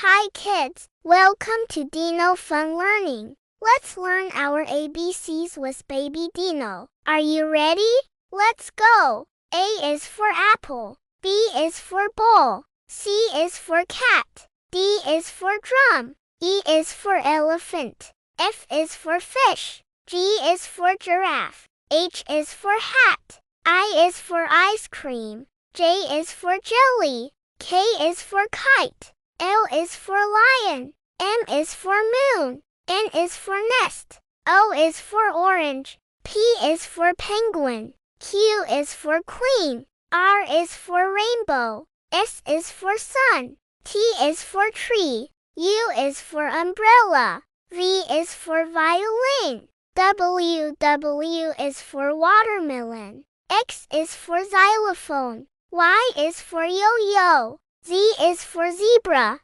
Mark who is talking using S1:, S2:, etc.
S1: Hi kids, welcome to Dino Fun Learning. Let's learn our ABCs with Baby Dino. Are you ready? Let's go. A is for apple, B is for bowl, C is for cat, D is for drum, E is for elephant, F is for fish, G is for giraffe, H is for hat, I is for ice cream, J is for jelly, K is for kite, L is for lion, M is for moon, N is for nest, O is for orange, P is for penguin, Q is for queen, R is for rainbow, S is for sun, T is for tree, U is for umbrella, V is for violin, W is for watermelon, X is for xylophone, Y is for yo-yo, Z is for zebra,